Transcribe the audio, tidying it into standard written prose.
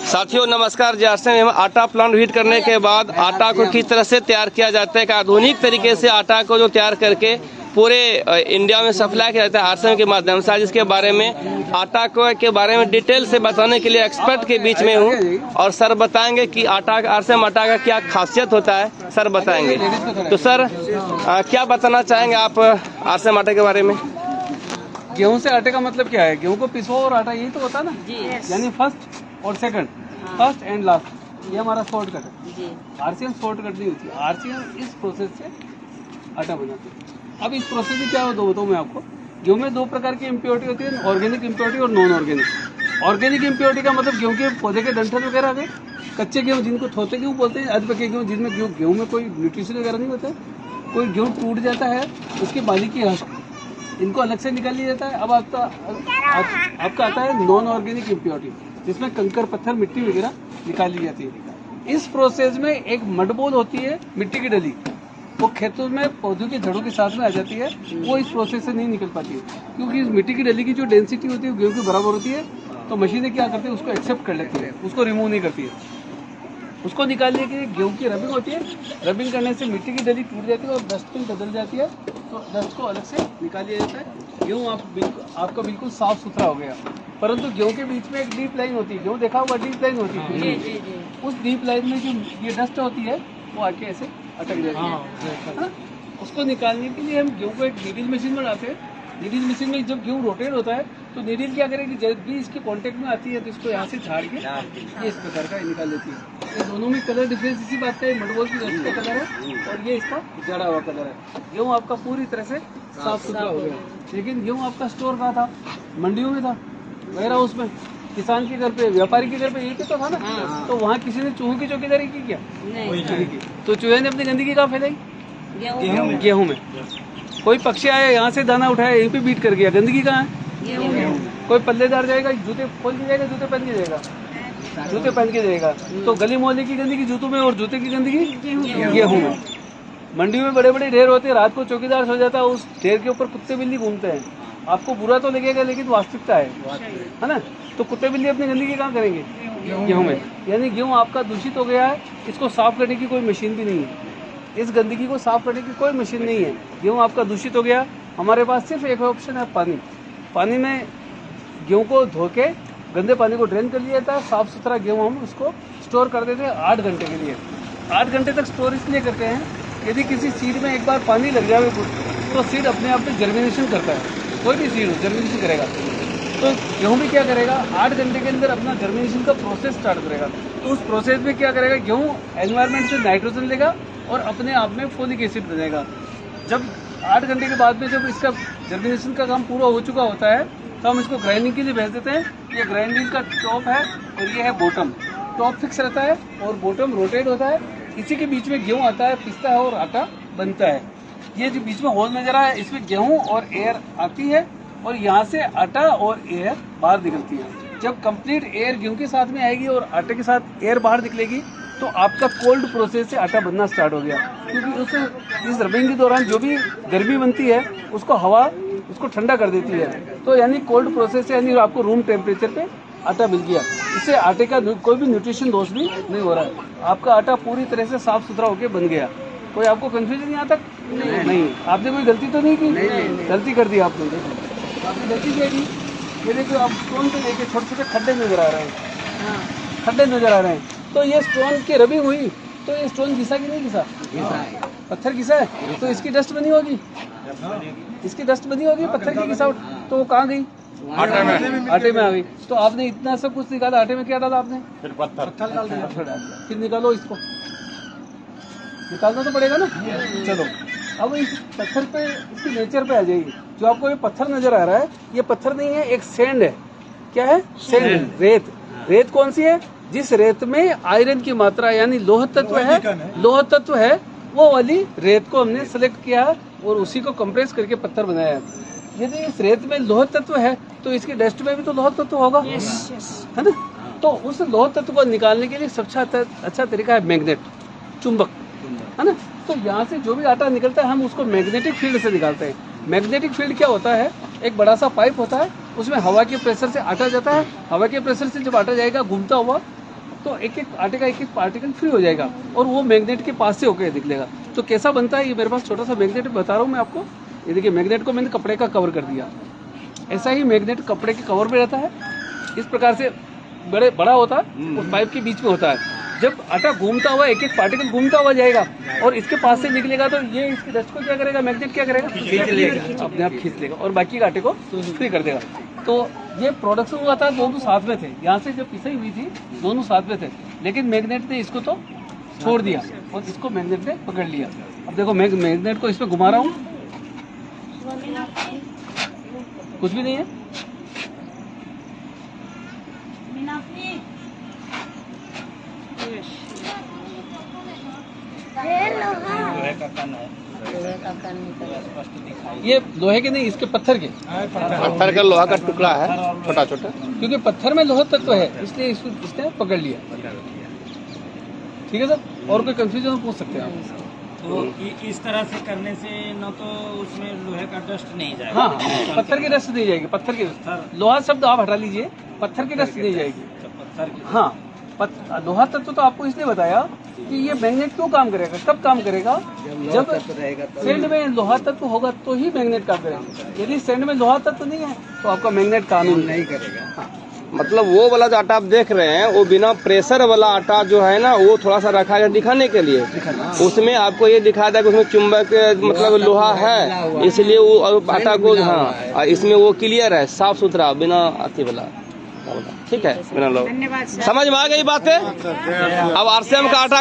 साथियों नमस्कार। जैसे में आटा प्लांट विजिट करने के बाद आटा को किस तरह से तैयार किया जाता है, आधुनिक तरीके से आटा को जो तैयार करके पूरे इंडिया में सप्लाई किया जाता है आरसीएम के माध्यम से, आज इसके बारे में आटा को के बारे में डिटेल से बताने के लिए एक्सपर्ट के बीच में हूँ और सर बताएंगे कि आटा आरसीएम आटा का क्या खासियत होता है, सर बताएंगे। तो सर क्या बताना चाहेंगे आप आरसीएम आटे के बारे में? गेहूं से आटे का मतलब क्या है? गेहूं को पिसो और आटा, यही तो होता है ना, यानी फर्स्ट और सेकंड, फर्स्ट एंड लास्ट, ये हमारा शॉर्टकट है। आरसीएम शॉर्टकट नहीं होती, आरसीएम इस प्रोसेस से आटा बनाते हैं। अब इस प्रोसेस में क्या होता बताऊँ मैं आपको। गेहूं में दो प्रकार की इम्प्योरिटी होती है, ऑर्गेनिक इम्प्योरिटी और नॉन ऑर्गेनिक। ऑर्गेनिक इम्प्योरिटी का मतलब गेहूं के पौधे के डंठल वगैरह आ गए, कच्चे गेहूं जिनको थोते गेहूं बोलते हैं, अध पके गेहूं जिनमें गेहूं में कोई न्यूट्रिशन वगैरह नहीं होता है, कोई गेहूं टूट जाता है उसके बाली की हस्क, इनको अलग से निकाल लिया जाता है। अब आपका आता है नॉन ऑर्गेनिक इम्प्योरिटी, जिसमें कंकर पत्थर मिट्टी वगैरह निकाल ली जाती है। इस प्रोसेस में एक मडबोल होती है, मिट्टी की डली, वो खेतों में पौधों की जड़ों के साथ में आ जाती है, वो इस प्रोसेस से नहीं निकल पाती है, क्योंकि इस मिट्टी की डली की जो डेंसिटी होती है गेहूं के बराबर होती है। तो मशीनें क्या करती है, उसको एक्सेप्ट कर लेती है, उसको रिमूव नहीं करती है। उसको निकालने के लिए गेहूं की रबिंग होती है, रबिंग करने से मिट्टी की डली टूट जाती है और डस्ट में बदल जाती है, तो डस्ट को अलग से निकाल लिया जाता है। गेहूं आपका बिल्कुल साफ सुथरा हो गया। परंतु गेहूं के बीच में एक डीप लाइन होती है, गेहूं देखा हुआ डीप लाइन होती है, उस डीप लाइन में जो ये डस्ट होती है वो आके ऐसे अटक जाती है। उसको निकालने के लिए हम गेहूं को एक नीडल मशीन बनाते हैं। नीडल मशीन में जब गेहूं रोटेट होता है तो नीडल क्या करेगी, जब भी इसके कांटेक्ट में आती है तो इसको यहाँ से झाड़ के ये इस प्रकार का निकाल लेती है। ये दोनों में कलर डिफरेंस इसी बात का है, मडबोल की रस्सी का कलर है और ये इसका जड़ा हुआ कलर है। गेहूं आपका पूरी तरह से साफ सुथरा हो गया। लेकिन गेहूं आपका स्टोर कहाँ था? मंडियों में था, वेयर हाउस में, किसान के घर पे, व्यापारी के घर पे, यही तो था ना। तो वहाँ किसी ने चूहों की चौकीदारी की क्या? नहीं की। तो चूहे ने अपनी गंदगी कहाँ फैलाई? गेहूं में। कोई पक्षी आया यहाँ से दाना उठाया यहीं पे बीट कर गया, गंदगी कहाँ है? कोई पल्लेदार जाएगा, जूते खोल के जाएगा, जूते पहन के जाएगा, जूते पहन के जाएगा, तो गली मोहल्ले की गंदगी जूतों में और जूते की गंदगी गेहूं में। मंडी में बड़े बड़े ढेर होते हैं, रात को चौकीदार सो जाता है, उस ढेर के ऊपर कुत्ते बिल्ली घूमते हैं। आपको बुरा तो लगेगा लेकिन वास्तविकता है ना। तो कुत्ते बिल्ली अपनी गंदगी कहाँ करेंगे? गेहूं में। यानी गेहूं आपका दूषित हो गया है, इसको साफ करने की कोई मशीन भी नहीं है, इस गंदगी को साफ करने की कोई मशीन नहीं है। गेहूं आपका दूषित हो गया, हमारे पास सिर्फ एक ऑप्शन है, पानी। पानी में गेहूं को धो के गंदे पानी को ड्रेन कर लिया जाता है, साफ सुथरा गेहूं हम उसको स्टोर कर देते हैं 8 घंटे के लिए। 8 घंटे तक स्टोर इसलिए करते हैं, यदि किसी सीड में एक बार पानी लग जाए तो सीड अपने आप में जर्मिनेशन करता है, कोई भी सीड जर्मिनेशन करेगा। तो गेहूं भी क्या करेगा, 8 घंटे के अंदर अपना जर्मिनेशन का प्रोसेस स्टार्ट करेगा। तो उस प्रोसेस में क्या करेगा, गेहूं एनवायरनमेंट से नाइट्रोजन लेगा और अपने आप में फोलिक एसिड बनेगा। जब 8 घंटे के बाद में जब इसका जर्मिनेशन का काम पूरा हो चुका होता है तो हम इसको ग्राइंडिंग के लिए भेज देते हैं। ये ग्राइंडिंग का टॉप है और ये है बॉटम। टॉप फिक्स रहता है और बॉटम रोटेट होता है, इसी के बीच में गेहूं आता है, पिसता है और आटा बनता है। ये जो बीच में होल नजर आया है, इसमें गेहूं और एयर आती है और यहाँ से आटा और एयर बाहर निकलती है। जब कंप्लीट एयर गेहूं के साथ में आएगी और आटे के साथ एयर बाहर निकलेगी तो आपका कोल्ड प्रोसेस से आटा बनना स्टार्ट हो गया, क्योंकि इस रबिंग के दौरान जो भी गर्मी बनती है उसको हवा उसको ठंडा कर देती है। तो यानी कोल्ड प्रोसेस से यानी आपको रूम टेम्परेचर पे आटा मिल गया। इससे आटे का कोई भी न्यूट्रिशन लॉस भी नहीं हो रहा है, आपका आटा पूरी तरह से साफ सुथरा होकर बन गया। कोई आपको कंफ्यूजन यहाँ तक नहीं। आपने कोई गलती तो नहीं की? गलती कर दी आपने, आपने गलती क्या की? ये देखो आप स्टोन पे लेके छोटे छोटे खड्डे नजर आ रहे हैं, खड्डे नजर आ रहे हैं। तो ये स्टोन की रबिंग हुई तो ये स्टोन घिसा कि नहीं घिसा? पत्थर घिसा है तो इसकी डस्ट बनी होगी, इसकी डस्ट बनी होगी पत्थर की घिसावट। तो वो कहाँ गई? आटे में आ गई। तो आपने इतना सब कुछ निकाला, आटे में क्या डाला आपने? फिर पत्थर डाल दिया। फिर निकालो इसको, निकालना तो पड़ेगा ना। चलो अब इस पत्थर पे, इसकी नेचर पे आ जाइए। जो आपको ये पत्थर नजर आ रहा है, ये पत्थर नहीं है, एक सैंड है। क्या है? सैंड, रेत। रेत कौन सी है? जिस रेत में आयरन की मात्रा यानी लोह तत्व है, वो वाली रेत को हमने सेलेक्ट किया और उसी को कंप्रेस करके पत्थर बनाया है। यदि इस रेत में लोह तत्व है तो इसकी डस्ट में भी तो लोह तत्व होगा, है ना। तो उस लोह तत्व को निकालने के लिए सबसे अच्छा तरीका है मैग्नेट, चुंबक, है ना। तो यहाँ से जो भी आटा निकलता है हम उसको मैग्नेटिक फील्ड से निकालते हैं। मैग्नेटिक फील्ड क्या होता है? एक बड़ा सा पाइप होता है उसमें हवा के प्रेशर से आटा जाता है, हवा के प्रेशर से जब आटा जाएगा घूमता हुआ तो एक एक आटे का एक एक पार्टिकल फ्री हो जाएगा और वो मैग्नेट के पास से होकर निकलेगा। तो कैसा बनता है, ये मेरे पास छोटा सा मैग्नेट बता रहा हूँ मैं आपको। ये देखिए मैग्नेट को मैंने कपड़े का कवर कर दिया, ऐसा ही मैग्नेट कपड़े के कवर में रहता है, इस प्रकार से बड़ा होता है, उस पाइप के बीच में होता है। जब आटा घूमता हुआ एक एक पार्टिकल घूमता हुआ जाएगा और इसके पास से निकलेगा तो ये इसके डस्ट को क्या करेगा, मैग्नेट क्या करेगा, खींच लेगा, अपने आप खींच लेगा और बाकी के आटे को फ्री कर देगा। तो ये प्रोडक्शन हुआ था, दोनों साथ में थे, यहाँ से जब पिसाई हुई थी दोनों साथ में थे, लेकिन मैग्नेट ने इसको तो छोड़ दिया और इसको मैग्नेट ने पकड़ लिया। अब देखो मैं मैग्नेट को इसमें घुमा रहा हूँ, कुछ भी नहीं है। ये लोहे के नहीं, इसके पत्थर के, पत्थर का लोहा का टुकड़ा है छोटा छोटा, क्योंकि पत्थर में लोहा तत्व है इसलिए इसको इसने पकड़ लिया। ठीक है सर, और कोई कंफ्यूजन पूछ सकते हैं आप। तो इस तरह से करने से न तो उसमें लोहे का डस्ट नहीं जाएगा। हाँ, पत्थर की डस्ट नहीं जाएगी, पत्थर की, लोहा शब्द आप हटा लीजिए, पत्थर की डस्ट नहीं जाएगी। पत्थर की, हाँ, लोहा तत्व तो आपको इसलिए बताया कि ये मैग्नेट क्यों काम करेगा, कब काम करेगा, जब सैंड में लोहा तत्व होगा तो ही मैग्नेट काम करेगा। यदि सैंड में लोहा तत्व नहीं है तो आपका मैग्नेट काम ही नहीं करेगा। हाँ। मतलब वो वाला जो आटा आप देख रहे हैं वो बिना प्रेशर वाला आटा जो है ना, वो थोड़ा सा रखा है दिखाने के लिए, उसमें आपको ये दिखा था कि उसमें चुंबक मतलब लोहा है, इसलिए वो आटा को, हाँ इसमें वो क्लियर है, साफ सुथरा, बिना अति वाला। ठीक है, बिना लोग समझ में आ गई बातें। अब आरसीएम का आटा